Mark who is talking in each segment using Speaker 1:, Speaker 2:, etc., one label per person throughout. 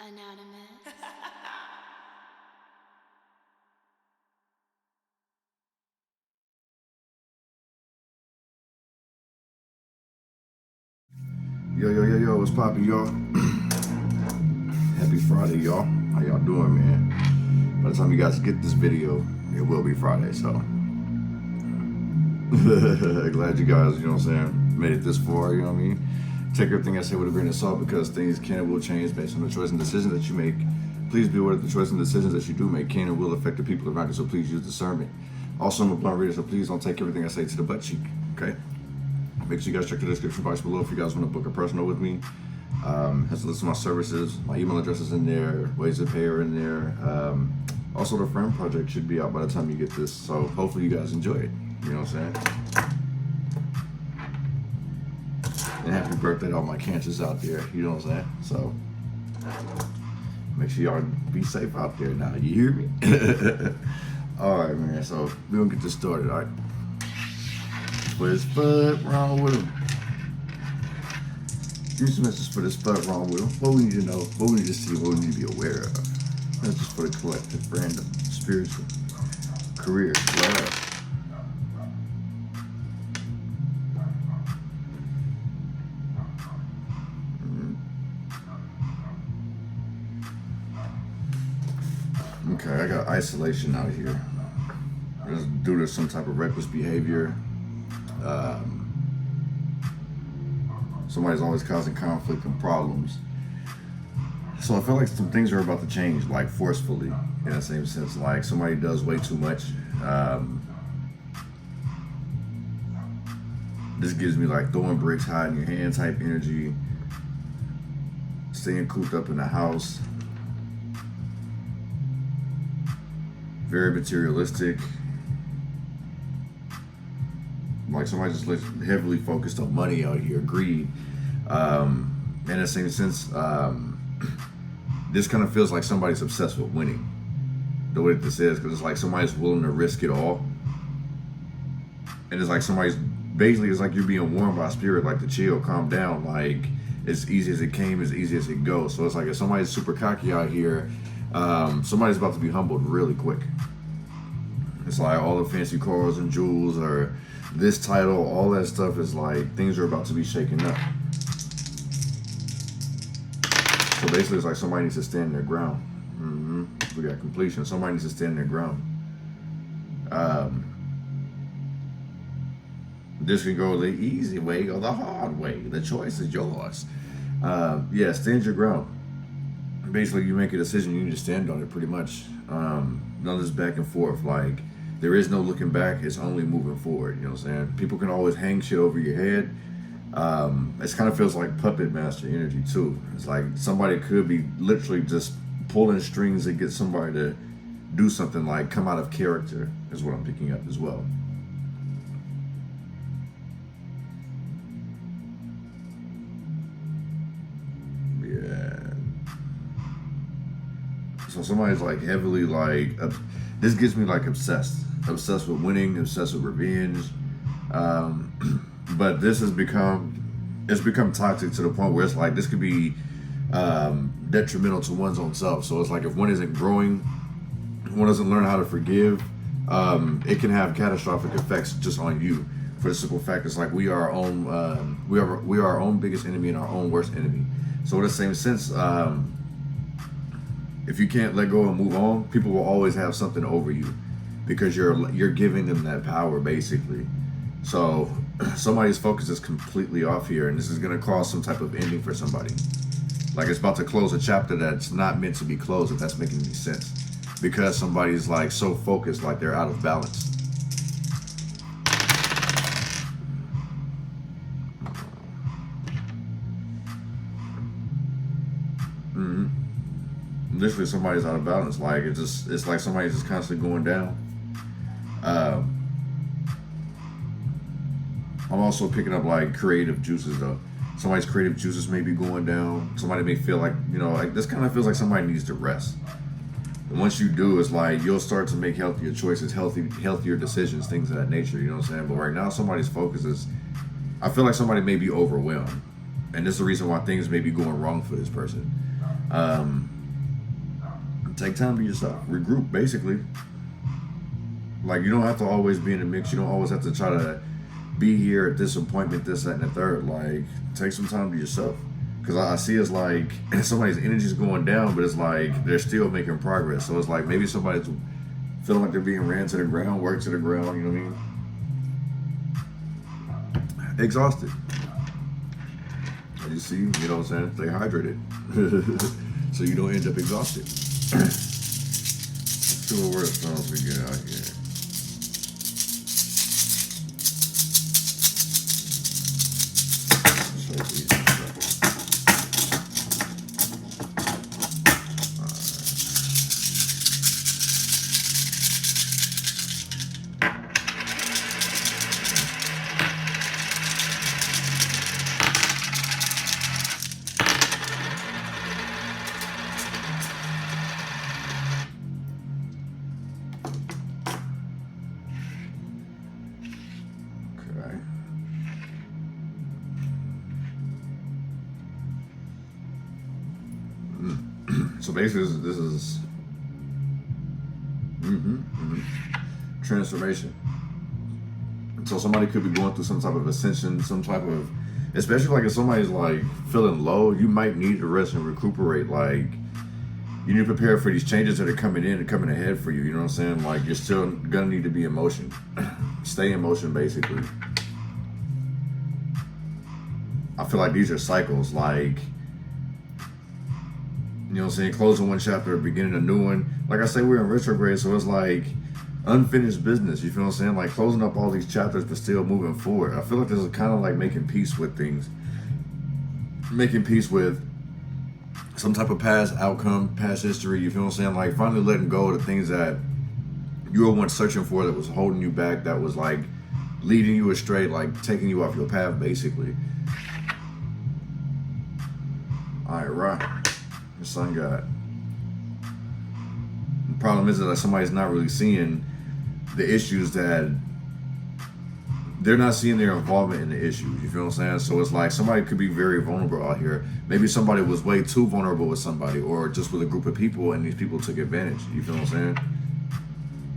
Speaker 1: Anonymous.
Speaker 2: Yo, what's poppin', y'all? Happy Friday, y'all. How y'all doing, man? By the time you guys get this video, it will be Friday, so. Glad you guys, you know what I'm saying, made it this far, you know what I mean? Take everything I say with a grain of salt because things can and will change based on the choice and decisions that you make. Please be aware that the choice and decisions that you do make can and will affect the people around you, so please use discernment. Also, I'm a blunt reader, so please don't take everything I say to the butt cheek, okay? Make sure you guys check the description box below if you guys want to book a personal with me. Has a list of my services, my email address is in there, ways to pay are in there. Also, the F.R.I.E.N.D project should be out by the time you get this, so hopefully you guys enjoy it. You know what I'm saying? And happy birthday to all my cancers out there, you know what I'm saying? So, make sure y'all be safe out there now, you hear me? Alright, man, so we're gonna get this started, alright? What's wrong with him? Give me some messages for this fuck wrong with him. What we need to know, what we need to see, what we need to be aware of. That's just for the collective, random, spiritual, career, love. Okay, I got isolation out here. It's due to some type of reckless behavior. Somebody's always causing conflict and problems. So I feel like some things are about to change, like forcefully, in the same sense. Like somebody does way too much. This gives me like throwing bricks, hiding your hand type energy, staying cooped up in the house. Very materialistic. Like somebody just looks heavily focused on money out here, greed. In the same sense, this kind of feels like somebody's obsessed with winning. The way that this is, because it's like somebody's willing to risk it all. And it's like somebody's, basically it's like you're being warned by spirit, like to chill, calm down, like as easy as it came, as easy as it goes. So it's like if somebody's super cocky out here, somebody's about to be humbled really quick. It's like all the fancy cars and jewels or this title, all that stuff is like things are about to be shaken up. So basically it's like somebody needs to stand their ground. We got completion. Somebody needs to stand their ground. This can go the easy way or the hard way. The choice is yours. Yeah, stand your ground. Basically you make a decision, you need to stand on it pretty much. None of this back and forth. Like there is no looking back, it's only moving forward, you know what I'm saying? People can always hang shit over your head. It kind of feels like puppet master energy too. It's like somebody could be literally just pulling strings to get somebody to do something, like come out of character is what I'm picking up as well. So somebody's like heavily like, this gets me like obsessed with winning, obsessed with revenge. But this has it's become toxic to the point where it's like, this could be detrimental to one's own self. So it's like if one isn't growing, one doesn't learn how to forgive, it can have catastrophic effects just on you. For the simple fact, it's like we are our own, we are our own biggest enemy and our own worst enemy. So in the same sense, if you can't let go and move on, people will always have something over you because you're giving them that power, basically. So somebody's focus is completely off here, and this is going to cause some type of ending for somebody. Like it's about to close a chapter that's not meant to be closed, if that's making any sense. Because somebody's like so focused, like they're out of balance. Literally somebody's out of balance. Like it's like somebody's just constantly going down. I'm also picking up like creative juices though. Somebody's creative juices may be going down. Somebody may feel like, you know, like this kind of feels like somebody needs to rest. And once you do, it's like you'll start to make healthier choices, healthier decisions, things of that nature, you know what I'm saying? But right now somebody's focus is, I feel like somebody may be overwhelmed. And this is the reason why things may be going wrong for this person. Take time to yourself. Regroup, basically. Like, you don't have to always be in the mix. You don't always have to try to be here at this appointment, this, that, and the third. Like, take some time to yourself. Because I see it's like somebody's energy's going down, but it's like they're still making progress. So it's like maybe somebody's feeling like they're being ran to the ground, worked to the ground, you know what I mean? Exhausted. As you see, you know what I'm saying? Stay hydrated. So you don't end up exhausted. Let's see what word sounds we get out here. So basically, this is transformation. So somebody could be going through some type of ascension, some type of, especially like if somebody's like feeling low, you might need to rest and recuperate. Like, you need to prepare for these changes that are coming in and coming ahead for you. You know what I'm saying? Like, you're still gonna need to be in motion. Stay in motion, basically. I feel like these are cycles, like, you know what I'm saying, closing one chapter, beginning a new one. Like I say, we're in retrograde, so it's like unfinished business, you feel what I'm saying? Like closing up all these chapters, but still moving forward. I feel like this is kind of like making peace with things. Making peace with some type of past outcome, past history, you feel what I'm saying? Like finally letting go of the things that you were once searching for, that was holding you back, that was like leading you astray, like taking you off your path, basically. All right, right. The sun god. The problem is that somebody's not really seeing the issues, that they're not seeing their involvement in the issues. You feel what I'm saying? So it's like somebody could be very vulnerable out here. Maybe somebody was way too vulnerable with somebody, or just with a group of people, and these people took advantage. You feel what I'm saying?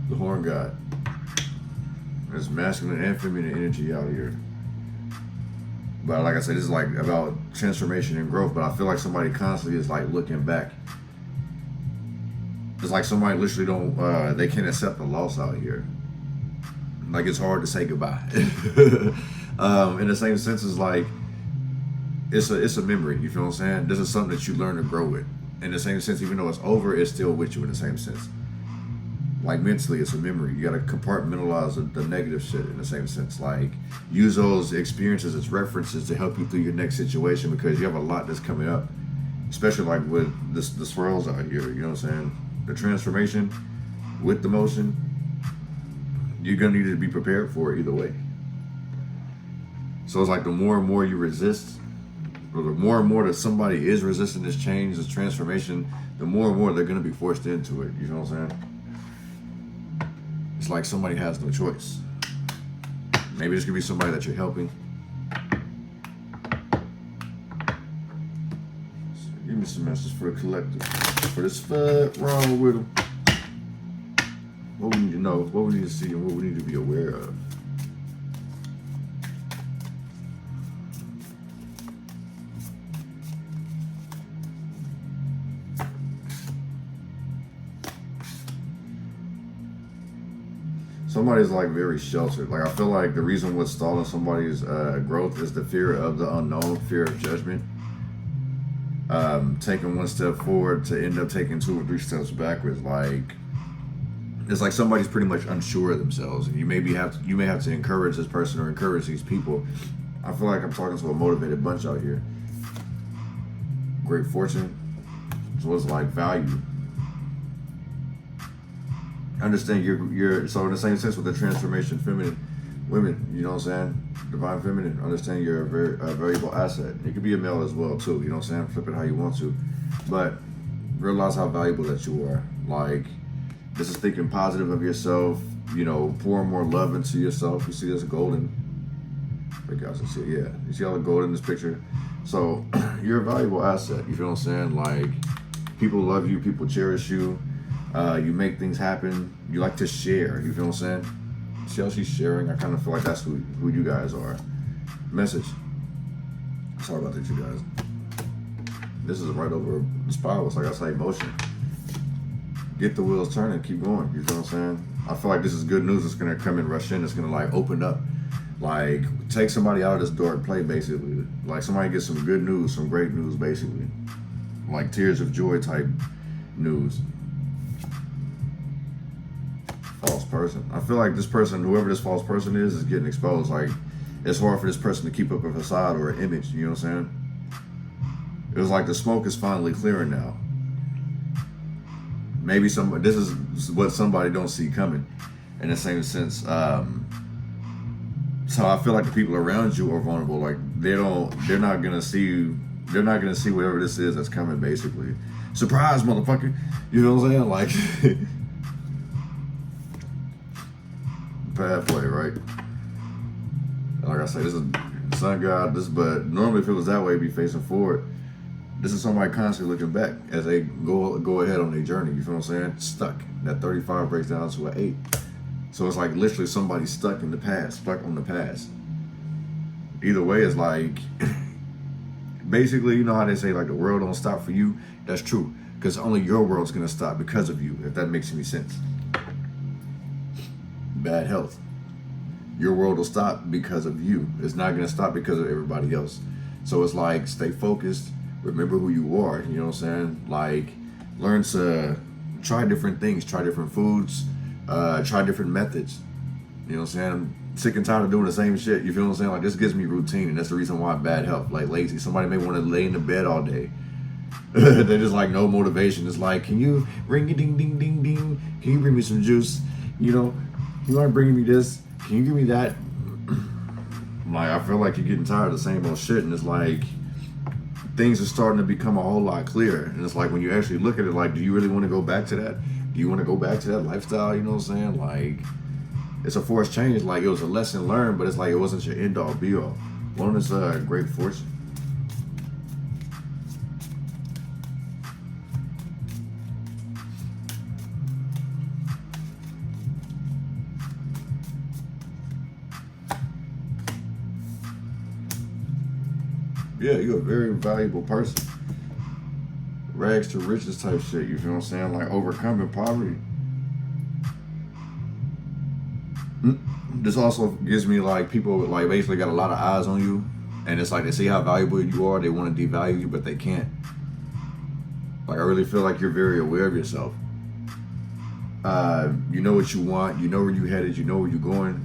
Speaker 2: The horn god. There's masculine and feminine energy out here. But like I said, this is like about transformation and growth, but I feel like somebody constantly is like looking back. It's like somebody literally don't, they can't accept the loss out here. Like it's hard to say goodbye. In the same sense as like, it's a memory, you feel what I'm saying? This is something that you learn to grow with. In the same sense, even though it's over, it's still with you in the same sense. Like mentally, it's a memory. You gotta compartmentalize the negative shit in the same sense. Like use those experiences as references to help you through your next situation, because you have a lot that's coming up, especially like with the swirls out here. You know what I'm saying? The transformation with the motion. You're gonna need to be prepared for it either way. So it's like the more and more you resist, or the more and more that somebody is resisting this change, this transformation, the more and more they're gonna be forced into it. You know what I'm saying? It's like somebody has no choice. Maybe this could be somebody that you're helping. So give me some messages for the collective. For this wrong with them. What we need to know, what we need to see, and what we need to be aware of. Somebody's like very sheltered. Like I feel like the reason what's stalling somebody's growth is the fear of the unknown, fear of judgment. Taking one step forward to end up taking 2 or 3 steps backwards. Like it's like somebody's pretty much unsure of themselves. You may have to encourage this person or encourage these people. I feel like I'm talking to a motivated bunch out here. Great fortune. So it's like value. Understand you're so in the same sense with the transformation feminine women, you know what I'm saying? Divine feminine, understand you're a very valuable asset. You could be a male as well too, you know what I'm saying? Flip it how you want to. But realize how valuable that you are. Like this is thinking positive of yourself, you know, pouring more love into yourself. You see this golden. For guys can see it, yeah. You see all the gold in this picture? So you're a valuable asset, you feel what I'm saying? Like people love you, people cherish you. You make things happen. You like to share. You feel what I'm saying? See how she's sharing? I kind of feel like that's who you guys are. Message. Sorry about that, you guys. This is right over the spiral. It's like I say, motion. Get the wheels turning. Keep going. You feel what I'm saying? I feel like this is good news. It's going to come and rush in. It's going to like open up. Like take somebody out of this dark play, basically. Like somebody gets some good news, some great news, basically. Like tears of joy type news. False person. I feel like this person, whoever this false person is getting exposed. Like it's hard for this person to keep up a facade or an image. You know what I'm saying? It was like the smoke is finally clearing now. Maybe this is what somebody don't see coming, in the same sense. So I feel like the people around you are vulnerable. Like they're not gonna see whatever this is that's coming. Basically, surprise, motherfucker. You know what I'm saying? Like bad play, right? Like I say, this is sun god. But normally if it was that way, it'd be facing forward. This is somebody constantly looking back as they go ahead on their journey. You feel what I'm saying? Stuck. That 35 breaks down to an 8. So it's like literally somebody stuck in the past, stuck on the past. Either way, it's like, basically, you know how they say like the world don't stop for you? That's true. Because only your world's gonna stop because of you, if that makes any sense. Bad health. Your world will stop because of you. It's not gonna stop because of everybody else. So it's like, stay focused. Remember who you are, you know what I'm saying? Like, learn to try different things, try different foods, try different methods. You know what I'm saying? I'm sick and tired of doing the same shit. You feel what I'm saying? Like, this gives me routine, and that's the reason why I'm bad health, like lazy. Somebody may want to lay in the bed all day. They're just like, no motivation. It's like, can you ring a ding, ding, ding, ding? Can you bring me some juice? You know, you aren't bringing me this. Can you give me that? Like, I feel like you're getting tired of the same old shit, and it's like, things are starting to become a whole lot clearer. And it's like, when you actually look at it, like, do you really want to go back to that? Do you want to go back to that lifestyle? You know what I'm saying? Like, it's a forced change. Like, it was a lesson learned, but it's like, it wasn't your end all be all. One is great fortune. Yeah, you're a very valuable person. Rags to riches type shit, you feel what I'm saying? Like overcoming poverty. This also gives me like people like basically got a lot of eyes on you, and it's like they see how valuable you are, they want to devalue you, but they can't. Like I really feel like you're very aware of yourself. You know what you want, you know where you headed, you know where you're going.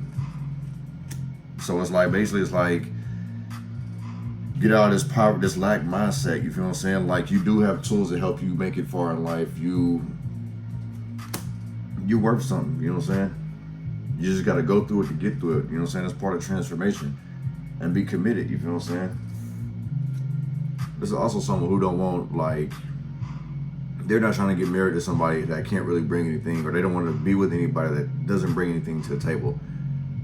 Speaker 2: So it's like basically it's like get out of this poverty, this lack mindset, you feel what I'm saying? Like you do have tools to help you make it far in life. You're worth something, you know what I'm saying? You just gotta go through it to get through it, you know what I'm saying? That's part of transformation. And be committed, you feel what I'm saying? This is also someone who don't want, like, they're not trying to get married to somebody that can't really bring anything, or they don't want to be with anybody that doesn't bring anything to the table.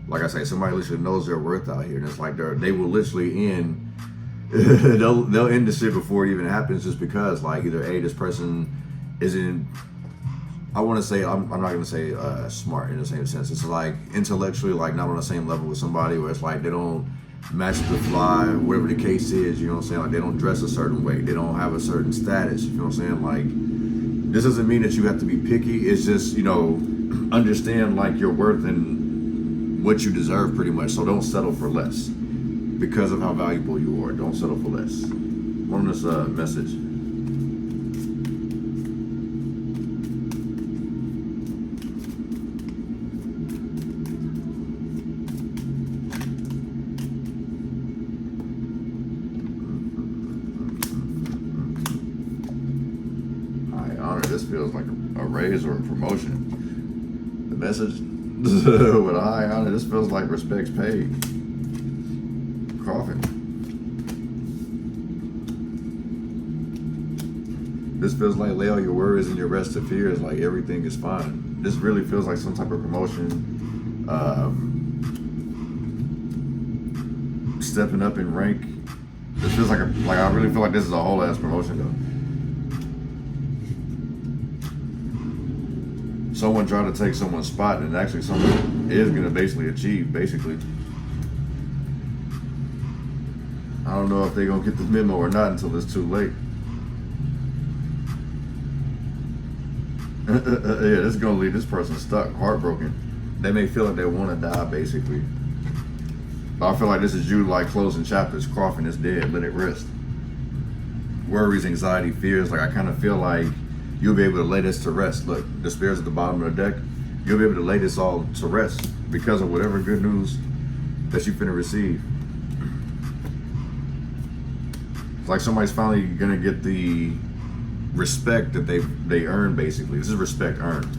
Speaker 2: Like I say, somebody literally knows their worth out here, and it's like they will literally end they'll end the shit before it even happens, just because like either A, this person isn't, I want to say, I'm not going to say smart in the same sense. It's like intellectually like not on the same level with somebody, where it's like they don't match the fly, whatever the case is, you know what I'm saying? Like they don't dress a certain way, they don't have a certain status, you know what I'm saying? Like this doesn't mean that you have to be picky. It's just, you know, understand like your worth and what you deserve pretty much. So don't settle for less. Because of how valuable you are, don't settle for less. On this message. High honor. This feels like a raise or a promotion. The message with a high honor. This feels like respect's paid. Coffin. This feels like lay all your worries and your rest of fears, like everything is fine. This really feels like some type of promotion, stepping up in rank. This feels like I really feel like this is a whole ass promotion though. someone trying to take someone's spot, and actually someone is gonna basically achieve, basically. I don't know if they're gonna get this memo or not until it's too late. Yeah, this is gonna leave this person stuck, heartbroken. They may feel like they wanna die, basically. But I feel like this is you like closing chapters, Crawford is dead, let it rest. Worries, anxiety, fears, like I kind of feel like you'll be able to lay this to rest. Look, the spears at the bottom of the deck, you'll be able to lay this all to rest because of whatever good news that you're finna receive. It's like somebody's finally gonna get the respect that they earn, basically. This is respect earned.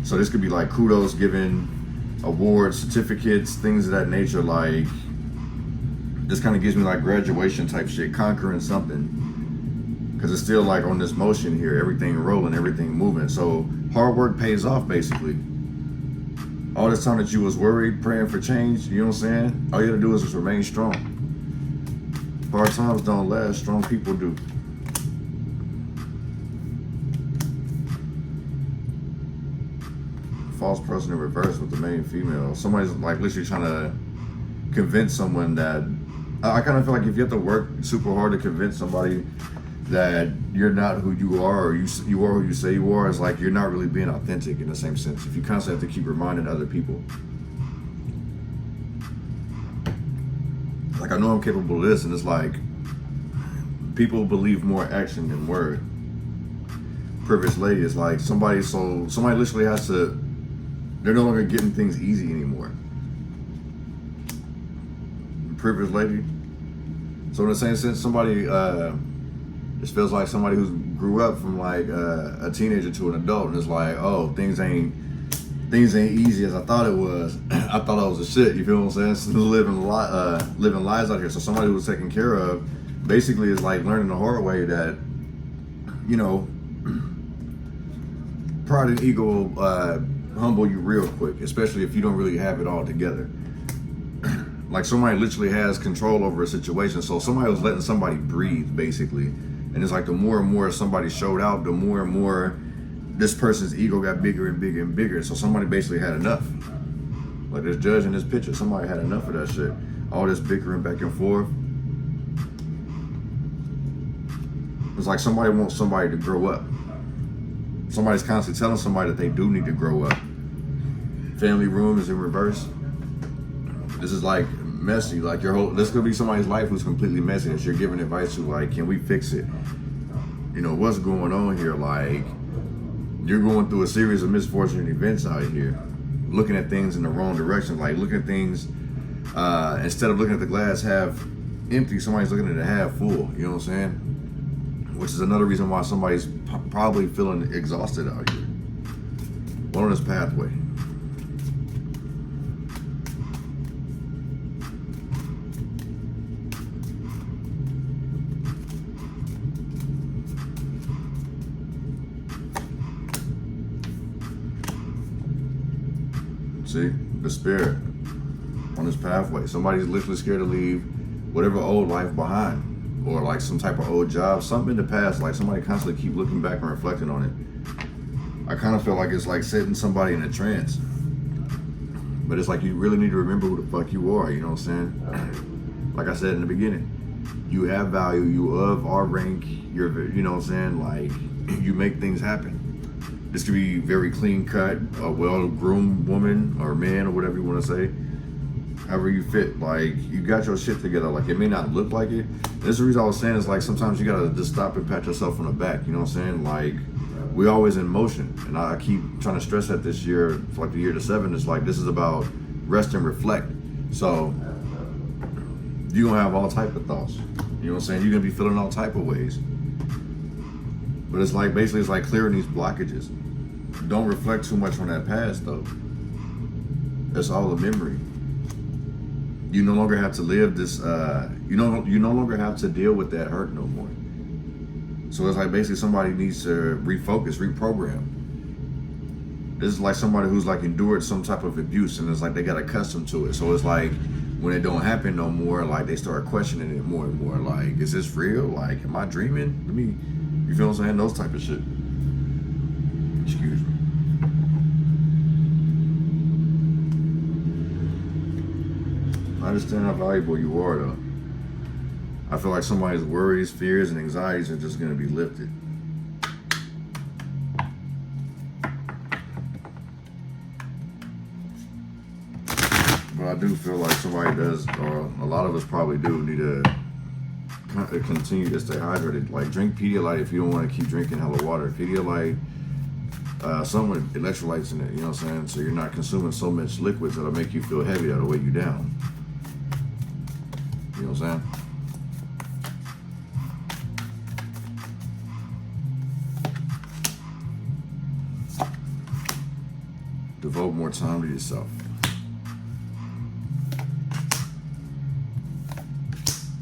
Speaker 2: So this could be like kudos given, awards, certificates, things of that nature. Like this kind of gives me like graduation type shit, conquering something. Because it's still like on this motion here, everything rolling, everything moving. So hard work pays off, basically. All this time that you was worried, praying for change, you know what I'm saying? All you gotta do is just remain strong. Hard times don't last, strong people do. False person in reverse with the main female. Somebody's like literally trying to convince someone that, I kind of feel like if you have to work super hard to convince somebody that you're not who you are, or you are who you say you are, it's like you're not really being authentic in the same sense. If you constantly have to keep reminding other people. Like I know I'm capable of this, and it's like people believe more action than word. Privileged lady is like somebody literally has to, they're no longer getting things easy anymore. Privileged lady. So in the same sense, somebody this feels like somebody who grew up from like a teenager to an adult, and it's like, oh, things ain't easy as I thought it was. I thought I was a shit. You feel what I'm saying? So living lives out here. So somebody who was taken care of basically is like learning the hard way that, you know, pride and ego will humble you real quick, especially if you don't really have it all together. Like somebody literally has control over a situation. So somebody was letting somebody breathe, basically. And it's like the more and more somebody showed out, the more and more this person's ego got bigger and bigger and bigger. So somebody basically had enough. Like this judge in this picture, somebody had enough of that shit. All this bickering back and forth. It's like somebody wants somebody to grow up. Somebody's constantly telling somebody that they do need to grow up. Family room is in reverse. This is like messy. Like this could be somebody's life who's completely messy that you're giving advice to, like, can we fix it? You know, what's going on here? Like, you're going through a series of misfortunate events out here, looking at things in the wrong direction. Like looking at things, instead of looking at the glass half empty, somebody's looking at it half full. You know what I'm saying? Which is another reason why somebody's probably feeling exhausted out here. One on this pathway. See, the spirit on this pathway. Somebody's literally scared to leave whatever old life behind, or like some type of old job, something in the past. Like somebody constantly keep looking back and reflecting on it. I kind of feel like it's like setting somebody in a trance, but it's like you really need to remember who the fuck you are. You know what I'm saying? Like I said in the beginning, you have value. You of our rank. You're, you know what I'm saying? Like you make things happen. This could be very clean cut, a well-groomed woman or man or whatever you want to say. However you fit, like you got your shit together. Like it may not look like it. This is the reason I was saying is like sometimes you gotta just stop and pat yourself on the back. You know what I'm saying? Like we're always in motion, and I keep trying to stress that this year, for like the year to 7, it's like this is about rest and reflect. So you're gonna have all type of thoughts. You know what I'm saying? You're gonna be feeling all type of ways. But it's like basically it's like clearing these blockages. Don't reflect too much on that past though. That's all a memory. You no longer have to live this. You no longer have to deal with that hurt no more. So it's like basically somebody needs to refocus, reprogram. This is like somebody who's like endured some type of abuse, and it's like they got accustomed to it. So it's like when it don't happen no more, like they start questioning it more and more. Like, is this real? Like, am I dreaming? You feel what I'm saying? Those type of shit. Excuse me. Understand how valuable you are, though. I feel like somebody's worries, fears, and anxieties are just going to be lifted. But I do feel like somebody does, or a lot of us probably do, need to continue to stay hydrated. Like, drink Pedialyte if you don't want to keep drinking hella water. Pedialyte, some with electrolytes in it, you know what I'm saying? So you're not consuming so much liquids that'll make you feel heavy, that'll weigh you down. You know what I'm saying? Devote more time to yourself.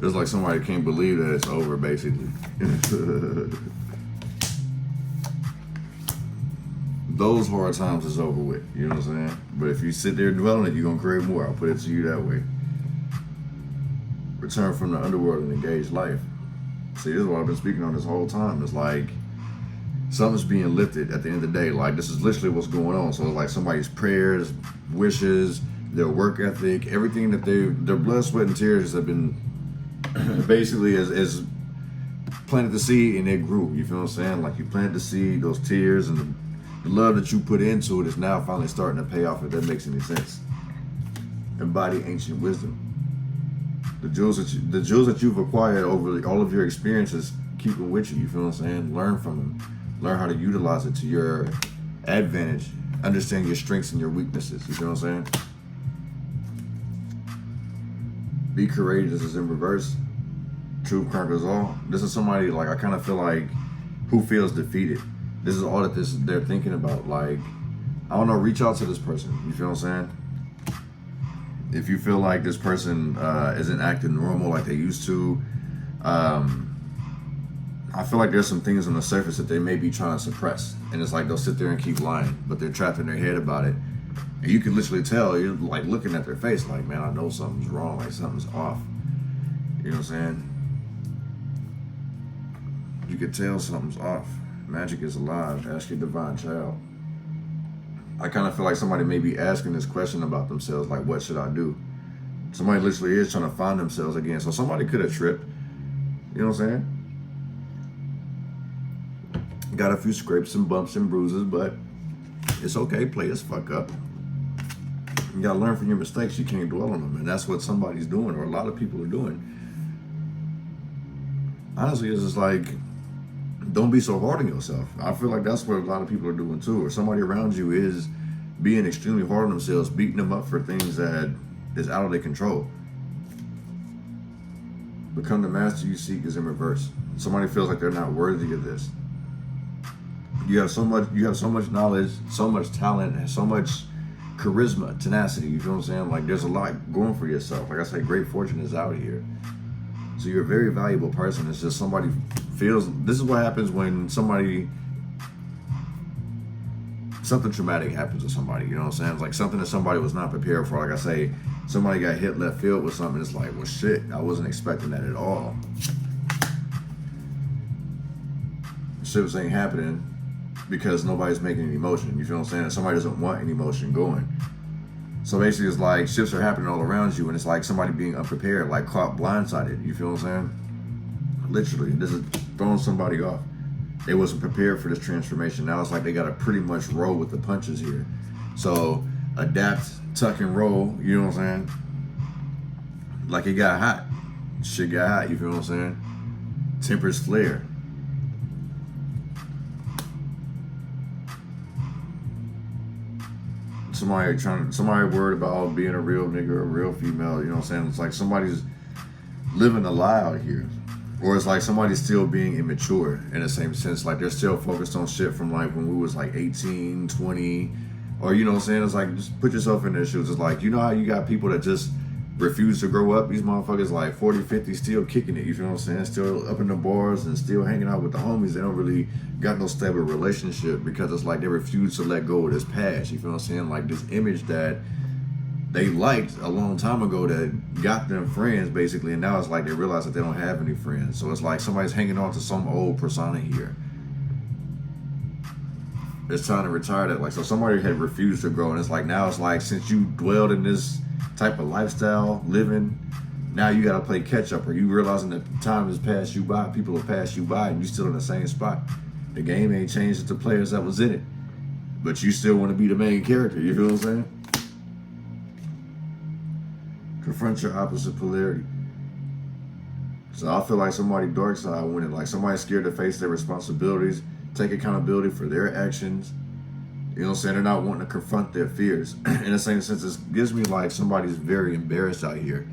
Speaker 2: It's like somebody can't believe that it's over, basically. Those hard times is over with, you know what I'm saying? But if you sit there dwelling it, you're gonna crave more. I'll put it to you that way. Return from the underworld and engage life. See, this is what I've been speaking on this whole time. It's like something's being lifted at the end of the day. Like, this is literally what's going on. So it's like somebody's prayers, wishes, their work ethic, everything that their blood, sweat, and tears have been basically as planted the seed and it grew. You feel what I'm saying? Like, you planted the seed, those tears and the love that you put into it is now finally starting to pay off, if that makes any sense. Embody ancient wisdom. The jewels that you've acquired over all of your experiences, keep them with you. You feel what I'm saying? Learn from them. Learn how to utilize it to your advantage. Understand your strengths and your weaknesses. You feel what I'm saying? Be courageous is in reverse. Truth conquers all. This is somebody, like, I kind of feel like, who feels defeated. This is all that they're thinking about. Like, I don't know, reach out to this person. You feel what I'm saying? If you feel like this person isn't acting normal like they used to, I feel like there's some things on the surface that they may be trying to suppress. And it's like they'll sit there and keep lying, but they're trapped in their head about it. And you can literally tell, you're like looking at their face like, man, I know something's wrong, like something's off. You know what I'm saying? You can tell something's off. Magic is alive. Ask your divine child. I kind of feel like somebody may be asking this question about themselves, like, what should I do? Somebody literally is trying to find themselves again. So somebody could have tripped. You know what I'm saying? Got a few scrapes and bumps and bruises, but it's okay. Play as fuck up. You gotta learn from your mistakes. You can't dwell on them. And that's what somebody's doing, or a lot of people are doing. Honestly, it's just like, don't be so hard on yourself. I feel like that's what a lot of people are doing too. Or somebody around you is being extremely hard on themselves, beating them up for things that is out of their control. Become the master you seek is in reverse. Somebody feels like they're not worthy of this. You have so much knowledge, so much talent, and so much charisma, tenacity. You feel what I'm saying? Like, there's a lot going for yourself. Like I said, great fortune is out here. So you're a very valuable person. It's just somebody feels, this is what happens when something traumatic happens to somebody, you know what I'm saying? It's like something that somebody was not prepared for. Like I say, somebody got hit left field with something. It's like, well, shit, I wasn't expecting that at all. Shit ain't happening because nobody's making any motion. You feel what I'm saying? Somebody doesn't want any motion going. So basically, it's like shifts are happening all around you, and it's like somebody being unprepared, like caught blindsided. You feel what I'm saying? Literally, this is throwing somebody off. They wasn't prepared for this transformation. Now it's like they got to pretty much roll with the punches here. So adapt, tuck and roll. You know what I'm saying? Like, it got hot. Shit got hot. You feel what I'm saying? Tempers flare. Somebody worried about being a real nigga or a real female, you know what I'm saying? It's like somebody's living a lie out here. Or it's like somebody's still being immature in the same sense. Like, they're still focused on shit from like when we was like 18, 20, or you know what I'm saying? It's like, just put yourself in their shoes. It's like, you know how you got people that just refuse to grow up? These motherfuckers like 40, 50 still kicking it, you feel what I'm saying? Still up in the bars and still hanging out with the homies. They don't really got no stable relationship because it's like they refuse to let go of this past, you feel what I'm saying? Like, this image that they liked a long time ago that got them friends basically, and now it's like they realize that they don't have any friends. So it's like somebody's hanging on to some old persona here. it's time to retire that. Like, so somebody had refused to grow, and it's like, now it's like, since you dwelled in this type of lifestyle, living, now you gotta play catch up, or you realizing that time has passed you by, people have passed you by, and you still in the same spot. The game ain't changed the players that was in it, but you still want to be the main character. You feel what I'm saying? Confront your opposite polarity. So I feel like somebody dark side winning, like somebody scared to face their responsibilities, take accountability for their actions. You know what I'm saying? They're not wanting to confront their fears. In the same sense, it gives me like somebody's very embarrassed out here.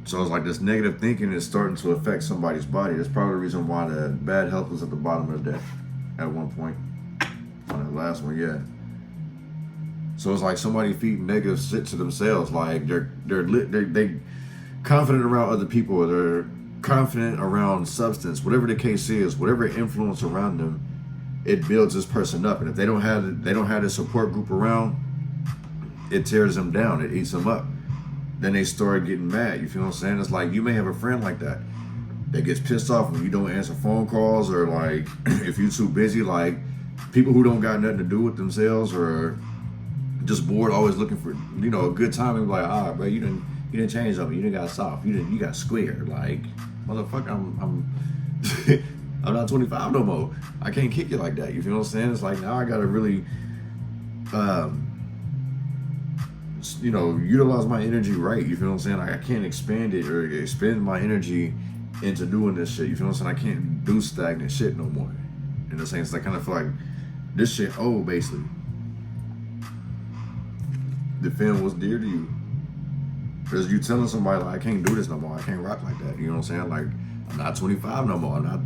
Speaker 2: So it's like this negative thinking is starting to affect somebody's body. That's probably the reason why the bad health was at the bottom of the deck at one point. On that last one, yeah. So it's like somebody feeding negative shit to themselves. Like they're confident around other people, or they're confident around substance, whatever the case is, whatever influence around them, it builds this person up. And if they don't have a support group around, it tears them down, it eats them up. Then they start getting mad. You feel what I'm saying? It's like you may have a friend like that gets pissed off when you don't answer phone calls, or like if you're too busy, like people who don't got nothing to do with themselves, or just bored, always looking for, you know, a good time, and be like, all right, bro, you didn't change on me, you didn't got soft, you got squared. Like, motherfucker, I'm I'm not 25 no more. I can't kick you like that. You feel what I'm saying? It's like, now I gotta really you know, utilize my energy right. You feel what I'm saying? Like, I can't expand it or expend my energy into doing this shit. You feel what I'm saying? I can't do stagnant shit no more. In the sense, I kind of feel like this shit old, basically. Defend what's dear to you. Because you telling somebody, like, I can't do this no more, I can't rock like that. You know what I'm saying? Like, I'm not 25 no more, I'm not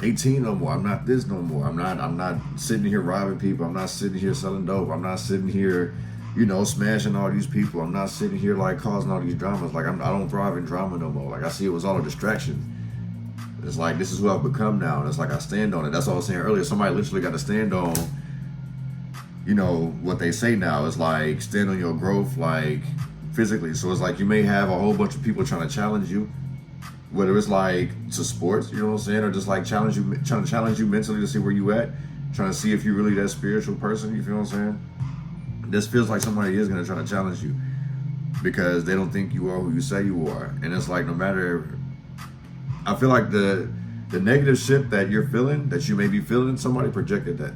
Speaker 2: 18 no more, I'm not this no more, I'm not sitting here robbing people, I'm not sitting here selling dope, I'm not sitting here, you know, smashing all these people, I'm not sitting here like causing all these dramas. Like, I don't thrive in drama no more. Like, I see it was all a distraction. It's like, this is who I've become now, and it's like I stand on it. That's what I was saying earlier. Somebody literally got to stand on, you know, what they say now is like, stand on your growth, like, physically. So it's like, you may have a whole bunch of people trying to challenge you, whether it's like to sports, you know what I'm saying, or just like trying to challenge you mentally to see where you at, trying to see if you're really that spiritual person. You feel what I'm saying? This feels like somebody is going to try to challenge you because they don't think you are who you say you are. And it's like, no matter, I feel like the negative shit that you're feeling, that you may be feeling, somebody projected that.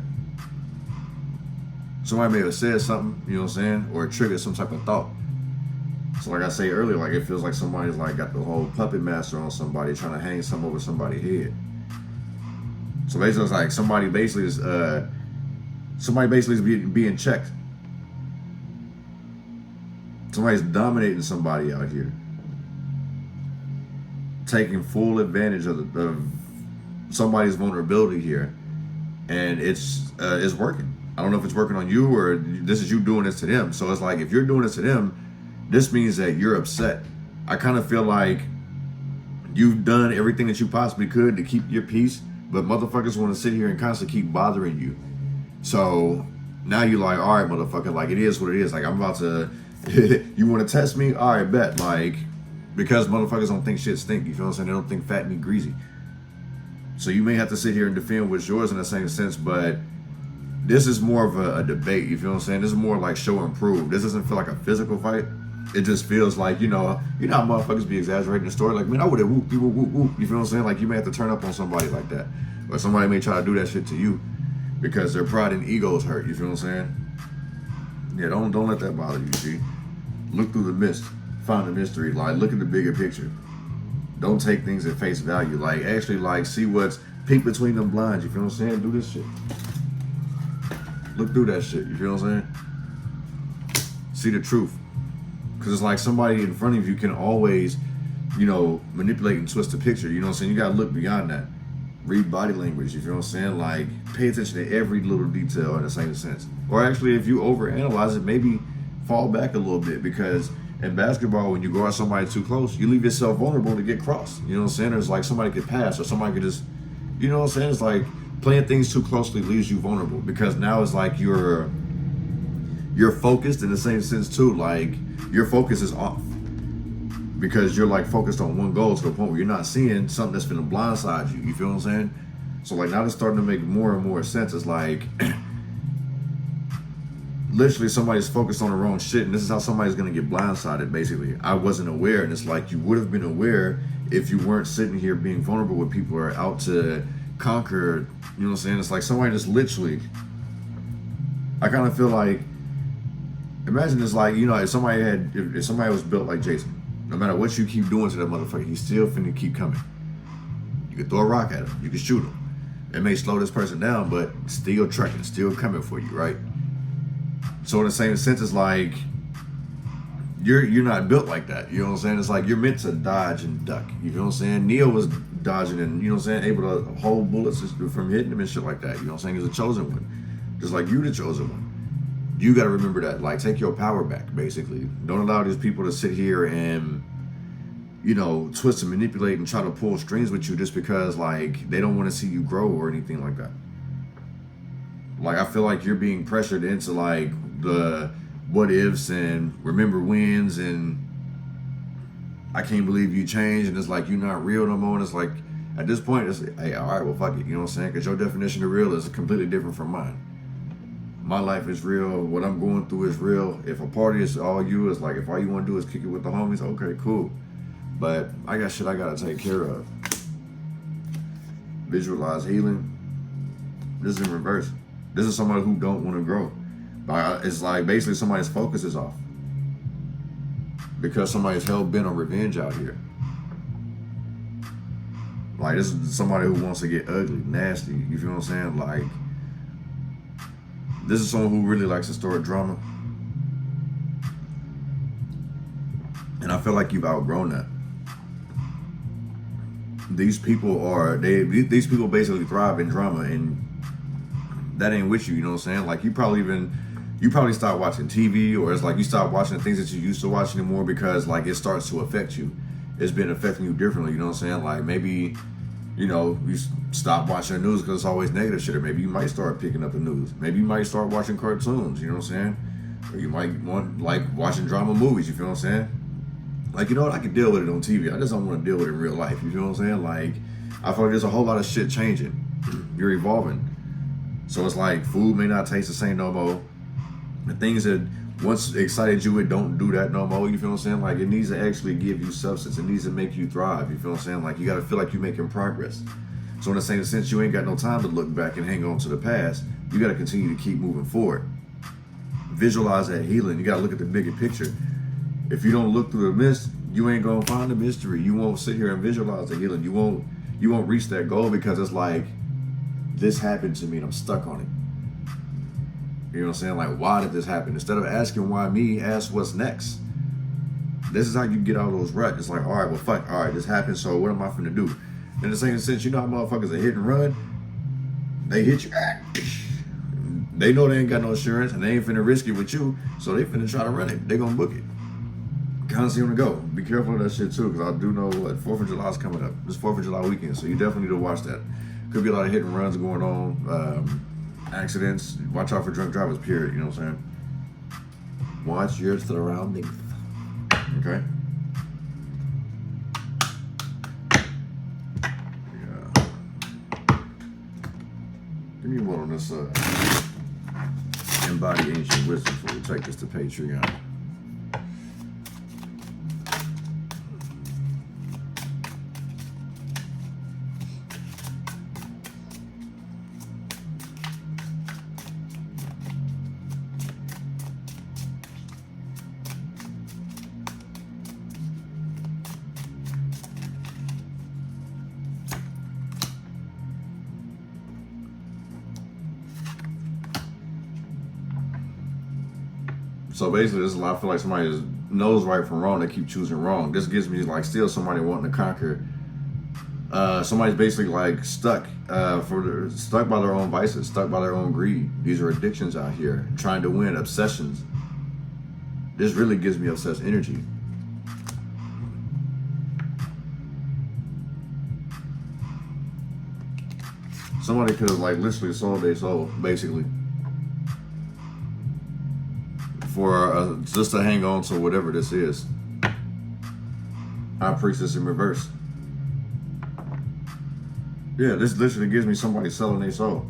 Speaker 2: Somebody may have said something, you know what I'm saying, or triggered some type of thought. So like I say earlier, like, it feels like somebody's like got the whole puppet master on somebody, trying to hang something over somebody's head. So basically it's like somebody basically is being checked. Somebody's dominating somebody out here, taking full advantage of somebody's vulnerability here, and it's working. I don't know if it's working on you or this is you doing this to them. So it's like, if you're doing this to them, this means that you're upset. I kind of feel like you've done everything that you possibly could to keep your peace, but motherfuckers want to sit here and constantly keep bothering you. So now you're like, all right, motherfucker, like, it is what it is. Like, I'm about to. You want to test me? All right, bet. Like, because motherfuckers don't think shit stink. You feel what I'm saying? They don't think fat meat greasy. So you may have to sit here and defend what's yours in the same sense, but this is more of a debate. You feel what I'm saying? This is more like show and prove. This doesn't feel like a physical fight. It just feels like, you know how motherfuckers be exaggerating the story. Like, man, I would have whoop, whoop, whoop, whoop. You feel what I'm saying? Like, you may have to turn up on somebody like that. Or somebody may try to do that shit to you because their pride and ego is hurt. You feel what I'm saying? Yeah, don't let that bother you, see? Look through the mist, find the mystery, like, look at the bigger picture. Don't take things at face value. Like, actually, like, see what's peek between them blinds, you feel what I'm saying? Do this shit. Look through that shit, you feel what I'm saying? See the truth. Because it's like somebody in front of you can always, you know, manipulate and twist the picture, you know what I'm saying? You gotta look beyond that. Read body language, you feel what I'm saying? Like, pay attention to every little detail in the same sense. Or actually, if you overanalyze it, maybe fall back a little bit, because in basketball, when you go at somebody too close, you leave yourself vulnerable to get crossed. You know what I'm saying? It's like somebody could pass, or somebody could just, you know what I'm saying? It's like playing things too closely leaves you vulnerable, because now it's like you're focused in the same sense too. Like, your focus is off because you're like focused on one goal to the point where you're not seeing something that's gonna blindside you. You feel what I'm saying? So like now it's starting to make more and more sense. It's like literally somebody's focused on the wrong shit, and this is how somebody's gonna get blindsided. Basically, I wasn't aware, and it's like you would have been aware if you weren't sitting here being vulnerable with people who are out to conquer. You know what I'm saying? It's like somebody just literally. I kind of feel like, imagine it's like, you know, if somebody was built like Jason, no matter what you keep doing to that motherfucker, he's still finna keep coming. You can throw a rock at him, you can shoot him. It may slow this person down, but still trucking, still coming for you, right? So in the same sense, it's like you're not built like that. You know what I'm saying? It's like you're meant to dodge and duck. You know what I'm saying? Neo was dodging and, you know what I'm saying, able to hold bullets from hitting him and shit like that. You know what I'm saying? He's a chosen one. Just like you the chosen one. You got to remember that. Like, take your power back, basically. Don't allow these people to sit here and, you know, twist and manipulate and try to pull strings with you just because, like, they don't want to see you grow or anything like that. Like, I feel like you're being pressured into, like, the what ifs and remember wins and I can't believe you changed and it's like you're not real no more. And it's like, at this point, it's like, hey, all right, well, fuck it. You know what I'm saying? Because your definition of real is completely different from mine. My life is real. What I'm going through is real. If a party is all you, it's like, if all you want to do is kick it with the homies, okay, cool. But I got shit I got to take care of. Visualize healing. This is in reverse. This is somebody who don't want to grow. It's like basically somebody's focus is off. Because somebody's hell-bent on revenge out here. Like, this is somebody who wants to get ugly, nasty. You feel what I'm saying? Like, this is someone who really likes to store drama. And I feel like you've outgrown that. These people basically thrive in drama, and that ain't with you, you know what I'm saying? Like, you probably stop watching TV, or it's like you stop watching the things that you used to watch anymore because, like, it starts to affect you. It's been affecting you differently, you know what I'm saying? Like, maybe, you know, you stop watching the news because it's always negative shit, or maybe you might start picking up the news. Maybe you might start watching cartoons, you know what I'm saying? Or you might want, like, watching drama movies, you feel what I'm saying? Like, you know what, I can deal with it on TV. I just don't want to deal with it in real life, you feel what I'm saying? Like, I feel like there's a whole lot of shit changing. You're evolving. So it's like, food may not taste the same no more. The things that once excited you, it don't do that no more, you feel what I'm saying? Like, it needs to actually give you substance. It needs to make you thrive, you feel what I'm saying? Like, you got to feel like you're making progress. So in the same sense, you ain't got no time to look back and hang on to the past. You got to continue to keep moving forward. Visualize that healing. You got to look at the bigger picture. If you don't look through the mist, you ain't going to find the mystery. You won't sit here and visualize the healing. You won't reach that goal because it's like, this happened to me and I'm stuck on it. You know what I'm saying? Like, why did this happen? Instead of asking why me, ask what's next. This is how you get out of those ruts. It's like, all right, well, fuck, all right, this happened, so what am I finna do? In the same sense, you know how motherfuckers are hit and run? They hit you, they know they ain't got no insurance and they ain't finna risk it with you, so they finna try to run it. They gonna book it. Kind of see them to go. Be careful of that shit too, because I do know what 4th of July is coming up. It's 4th of July weekend, so you definitely need to watch that. Could be a lot of hit and runs going on. Accidents. Watch out for drunk drivers, period. You know what I'm saying? Watch your surroundings. Okay? Yeah. Give me one on this embody ancient wisdom before we take this to Patreon. So basically, this is I feel like somebody knows right from wrong. They keep choosing wrong. This gives me like still somebody wanting to conquer. Somebody's basically like stuck stuck by their own vices, stuck by their own greed. These are addictions out here, trying to win, obsessions. This really gives me obsessed energy. Somebody could have like literally sold their soul, basically, for just to hang on to whatever this is. High Priestess in reverse. Yeah, this literally gives me somebody selling their soul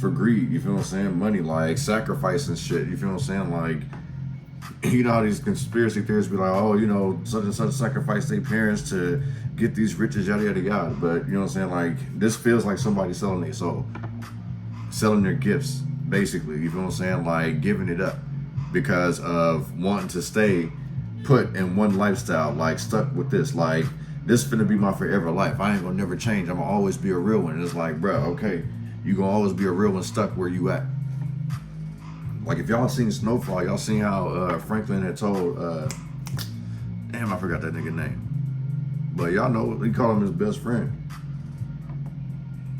Speaker 2: for greed. You feel what I'm saying? Money, like sacrificing shit. You feel what I'm saying? Like, you know how these conspiracy theorists be like, oh, you know, such and such sacrificed their parents to get these riches, yada yada yada. But you know what I'm saying? Like, this feels like somebody selling their soul, selling their gifts, basically. You feel what I'm saying? Like, giving it up because of wanting to stay put in one lifestyle, like stuck with this. Like, this finna be my forever life. I ain't gonna never change. I'm gonna always be a real one. And it's like, bro, okay, you gonna always be a real one stuck where you at. Like, if y'all seen Snowfall, y'all seen how Franklin had told, damn, I forgot that nigga name. But y'all know, he called him his best friend.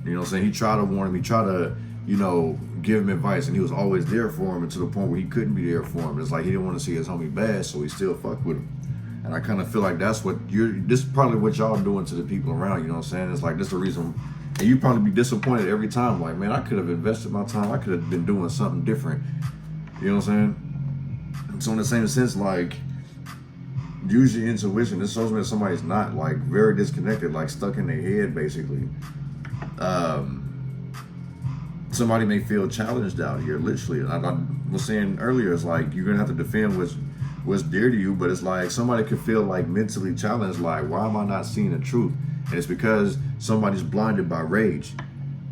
Speaker 2: You know what I'm saying? He tried to warn him, he tried to, you know, give him advice, and he was always there for him, and to the point where he couldn't be there for him. It's like he didn't want to see his homie bad, so he still fucked with him. And I kind of feel like that's what this is probably what y'all doing to the people around, you know what I'm saying? It's like, this is the reason, and you probably be disappointed every time, like, man, I could have invested my time, I could have been doing something different. You know what I'm saying? So in the same sense, like, use your intuition. This shows me that somebody's not, like, very disconnected, like stuck in their head, basically. Somebody may feel challenged out here, literally. And I was saying earlier, it's like, you're gonna have to defend what's dear to you, but it's like somebody could feel like mentally challenged, like, why am I not seeing the truth? And it's because somebody's blinded by rage.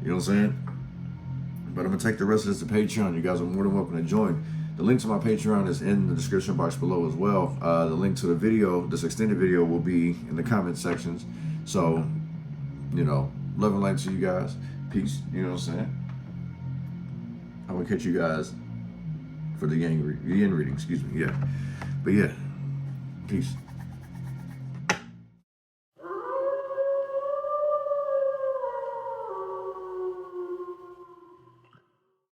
Speaker 2: You know what I'm saying? But I'm gonna take the rest of this to Patreon. You guys are more than welcome to join. The link to my Patreon is in the description box below as well. The link to the video, this extended video, will be in the comment sections. So, you know, love and light to you guys. Peace. You know what I'm saying? I will catch you guys for the yin reading. Excuse me. Yeah. But yeah, peace.